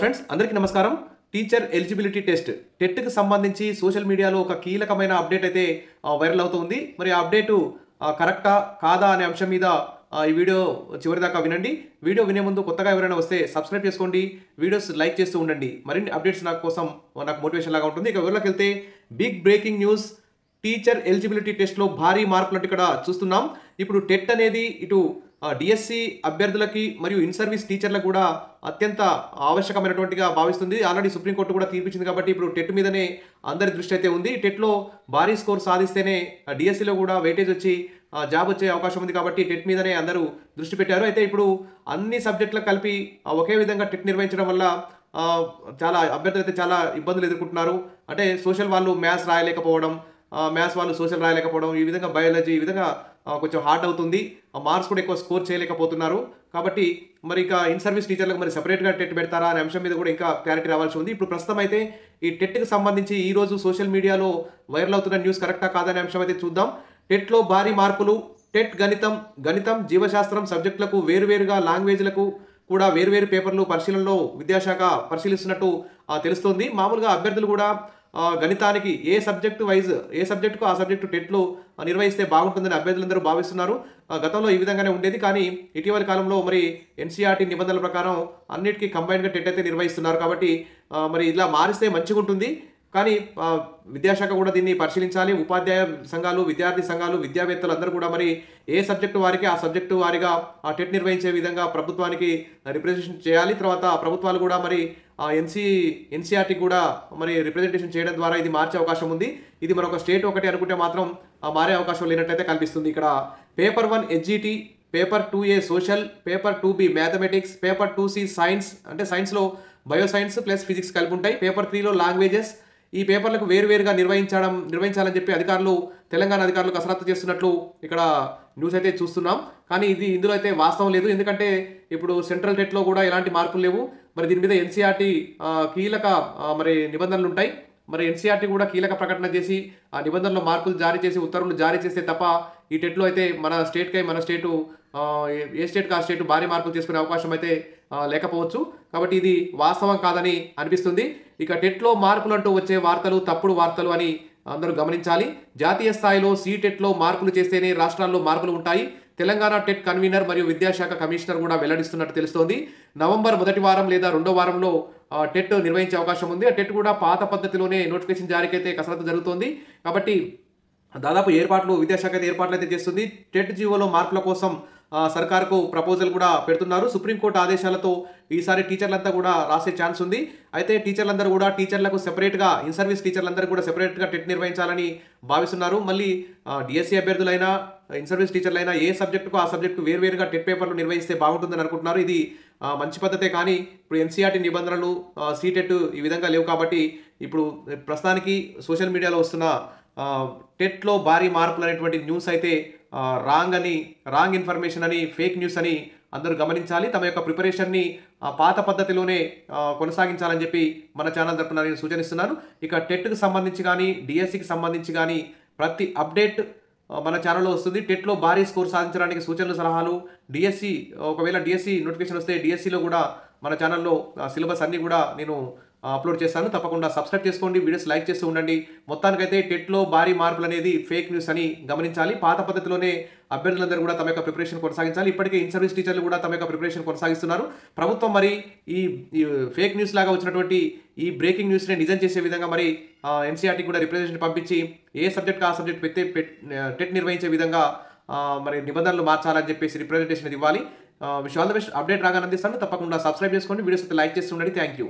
Friends అందరికీ నమస్కారం. Teacher eligibility test టెట్కి సంబంధించి సోషల్ మీడియాలో ఒక కీలకమైన అప్డేట్ అయితే వైరల్ అవుతుంది. మరి ఆ అప్డేటు కరెక్టా కాదా అనే అంశం మీద ఈ వీడియో చివరి దాకా వినండి. వీడియో వినే ముందు కొత్తగా ఎవరైనా వస్తే సబ్స్క్రైబ్ చేసుకోండి, వీడియోస్ లైక్ చేస్తూ ఉండండి. మరిన్ని అప్డేట్స్ నాకు మోటివేషన్ లాగా ఉంటుంది. ఇక వివరాలకు వెళ్తే big breaking news, teacher eligibility టెస్ట్లో భారీ మార్పులు అంటే ఇక్కడ చూస్తున్నాం. ఇప్పుడు టెట్ అనేది ఇటు డిఎస్సి అభ్యర్థులకి మరియు ఇన్ సర్వీస్ టీచర్లకు కూడా అత్యంత ఆవశ్యకమైనటువంటిగా భావిస్తుంది. ఆల్రెడీ సుప్రీంకోర్టు కూడా తీర్పిచ్చింది కాబట్టి ఇప్పుడు టెట్ మీదనే అందరి దృష్టి అయితే ఉంది. టెట్లో భారీ స్కోర్ సాధిస్తేనే డిఎస్సిలో కూడా వెయిటేజ్ వచ్చి జాబ్ వచ్చే అవకాశం ఉంది కాబట్టి టెట్ మీదనే అందరూ దృష్టి పెట్టారు. అయితే ఇప్పుడు అన్ని సబ్జెక్టులకు కలిపి ఒకే విధంగా టెట్ నిర్వహించడం వల్ల చాలా అభ్యర్థులు అయితే చాలా ఇబ్బందులు ఎదుర్కొంటున్నారు. అంటే సోషల్ వాళ్ళు మ్యాథ్స్ రాయలేకపోవడం, మ్యాథ్స్ వాళ్ళు సోషల్ రాయలేకపోవడం, ఈ విధంగా బయాలజీ ఈ విధంగా కొంచెం హార్డ్ అవుతుంది. మార్క్స్ కూడా ఎక్కువ స్కోర్ చేయలేకపోతున్నారు. కాబట్టి మరి ఇక ఇన్ సర్వీస్ టీచర్లకు మరి సెపరేట్గా టెట్ పెడతారా అనే అంశం మీద కూడా ఇంకా క్లారిటీ రావాల్సి ఉంది. ఇప్పుడు ప్రస్తుతం అయితే ఈ టెట్కి సంబంధించి ఈరోజు సోషల్ మీడియాలో వైరల్ అవుతున్న న్యూస్ కరెక్టా కాదనే అంశం అయితే చూద్దాం. టెట్లో భారీ మార్పులు. టెట్ గణితం జీవశాస్త్రం సబ్జెక్టులకు వేరువేరుగా లాంగ్వేజ్లకు కూడా వేరువేరు పేపర్లు పరిశీలనలో విద్యాశాఖ పరిశీలిస్తున్నట్టు తెలుస్తోంది. మామూలుగా అభ్యర్థులు కూడా గణితానికి ఏ సబ్జెక్టుకు ఆ సబ్జెక్టు టెట్లు నిర్వహిస్తే బాగుంటుందని అభ్యర్థులందరూ భావిస్తున్నారు. గతంలో ఈ విధంగానే ఉండేది, కానీ ఇటీవలి కాలంలో మరి ఎన్సీఆర్టీ నిబంధనల ప్రకారం అన్నిటికీ కంబైన్డ్గా టెట్ అయితే నిర్వహిస్తున్నారు. కాబట్టి మరి ఇలా మారిస్తే మంచిగా ఉంటుంది. కానీ విద్యాశాఖ కూడా దీన్ని పరిశీలించాలి. ఉపాధ్యాయ సంఘాలు, విద్యార్థి సంఘాలు, విద్యావేత్తలు అందరూ కూడా మరి ఏ సబ్జెక్టు వారికి ఆ సబ్జెక్టు వారిగా ఆ టెట్ నిర్వహించే విధంగా ప్రభుత్వానికి రిప్రజెంటేషన్ చేయాలి. తర్వాత ప్రభుత్వాలు కూడా మరి ఎన్సీఆర్టీ కూడా మరి రిప్రజెంటేషన్ చేయడం ద్వారా ఇది మార్చే అవకాశం ఉంది. ఇది మరొక స్టేట్ ఒకటి అనుకుంటే మాత్రం మారే అవకాశం లేనట్టయితే కనిపిస్తుంది. ఇక్కడ paper 1 HGT, paper 2A social, paper 2B mathematics, paper 2C science, అంటే సైన్స్లో బయోసైన్స్ ప్లస్ ఫిజిక్స్ కలిపి ఉంటాయి. పేపర్ 3లో లాంగ్వేజెస్. ఈ పేపర్లకు వేరువేరుగా నిర్వహించాలని చెప్పి తెలంగాణ అధికారులు కసరత్తు చేస్తున్నట్లు ఇక్కడ న్యూస్ అయితే చూస్తున్నాం. కానీ ఇందులో అయితే వాస్తవం లేదు. ఎందుకంటే ఇప్పుడు సెంట్రల్ టెట్లో కూడా ఎలాంటి మార్పులు లేవు. మరి దీని మీద ఎన్సీఆర్టీ కీలక మరి నిబంధనలు ఉంటాయి. మరి ఎన్సీఆర్టీ కూడా కీలక ప్రకటన చేసి ఆ నిబంధనలో మార్పులు జారీ చేసి ఉత్తర్వులు జారీ చేస్తే తప్ప ఈ టెట్లో అయితే మన స్టేటు ఏ స్టేట్కి ఆ స్టేట్ భారీ మార్పులు తీసుకునే అవకాశం అయితే లేకపోవచ్చు. కాబట్టి ఇది వాస్తవం కాదని అనిపిస్తుంది. ఇక టెట్లో మార్పులు అంటూ వచ్చే వార్తలు తప్పుడు వార్తలు అని అందరూ గమనించాలి. జాతీయ స్థాయిలో సీటెట్లో మార్పులు చేస్తేనే రాష్ట్రాల్లో మార్పులు ఉంటాయి. తెలంగాణ టెట్ కన్వీనర్ మరియు విద్యాశాఖ కమిషనర్ కూడా వెల్లడిస్తున్నట్టు తెలుస్తోంది. నవంబర్ మొదటి వారం లేదా రెండో వారంలో టెట్ నిర్వహించే అవకాశం ఉంది. ఆ టెట్ కూడా పాత పద్ధతిలోనే నోటిఫికేషన్ జారీకైతే కసరత్తు జరుగుతోంది. కాబట్టి దాదాపు విద్యాశాఖ అయితే ఏర్పాట్లు అయితే చేస్తుంది. టెట్ జీవోలో మార్పుల కోసం సర్కార్కు ప్రపోజల్ కూడా పెడుతున్నారు. సుప్రీంకోర్టు ఆదేశాలతో ఈసారి టీచర్లంతా కూడా రాసే ఛాన్స్ ఉంది. అయితే టీచర్లకు సెపరేట్గా ఇన్ సర్వీస్ టీచర్లందరూ కూడా సెపరేట్గా టెట్ నిర్వహించాలని భావిస్తున్నారు. మళ్ళీ డిఎస్సి అభ్యర్థులైనా ఇన్ సర్వీస్ టీచర్లైనా ఏ సబ్జెక్టుకు ఆ సబ్జెక్టు వేరువేరుగా టెట్ పేపర్లు నిర్వహిస్తే బాగుంటుందని అనుకుంటున్నారు. ఇది మంచి పద్ధతే. కానీ ఇప్పుడు ఎన్సీఆర్టీ నిబంధనలు సీటెట్ ఈ విధంగా లేవు కాబట్టి ఇప్పుడు ప్రస్తుతానికి సోషల్ మీడియాలో వస్తున్న టెట్లో భారీ మార్పులు అనేటువంటి న్యూస్ అయితే రాంగ్ ఇన్ఫర్మేషన్ అని, ఫేక్ న్యూస్ అని అందరూ గమనించాలి. తమ యొక్క ప్రిపరేషన్ని పాత పద్ధతిలోనే కొనసాగించాలని చెప్పి మన ఛానల్ తరపున నేను సూచనిస్తున్నాను. ఇక టెట్కి సంబంధించి కానీ డిఎస్సికి సంబంధించి కానీ ప్రతి అప్డేట్ మన ఛానల్లో వస్తుంది. టెట్లో భారీ స్కోర్ సాధించడానికి సూచనలు, సలహాలు, ఒకవేళ డిఎస్సి నోటిఫికేషన్ వస్తే డిఎస్సిలో కూడా మన ఛానల్లో సిలబస్ అన్నీ కూడా నేను అప్లోడ్ చేస్తాను. తప్పకుండా సబ్స్క్రైబ్ చేసుకోండి, వీడియోస్ లైక్ చేస్తూ ఉండండి. మొత్తానికైతే టెట్లో భారీ మార్పులు అనేది ఫేక్ న్యూస్ అని గమనించాలి. పాత పద్ధతిలోనే అభ్యర్థులందరూ కూడా తమ యొక్క ప్రిపరేషన్ కొనసాగించాలి. ఇప్పటికే ఇన్ సర్వీస్ టీచర్లు కూడా తమ యొక్క ప్రిపరేషన్ కొనసాగిస్తున్నారు. ప్రభుత్వం మరి ఈ ఫేక్ న్యూస్ లాగా వచ్చినటువంటి ఈ బ్రేకింగ్ న్యూస్ని నిజం చేసే విధంగా మరి ఎన్సీఆర్టీ కూడా రిప్రజెంటేషన్ పంపించి ఏ సబ్జెక్ట్ ఆ సబ్జెక్ట్ టెట్ నిర్వహించే విధంగా మరి నిబంధనలు మార్చాలని చెప్పేసి రిప్రజెంటేషన్ ఇవ్వాలి. Wish all the best. Update రాగానే అందిస్తాను. తప్పకుండా సబ్స్క్రైబ్ చేసుకోండి, వీడియోస్ అయితే లైక్ చేస్తుండండి. Thank you.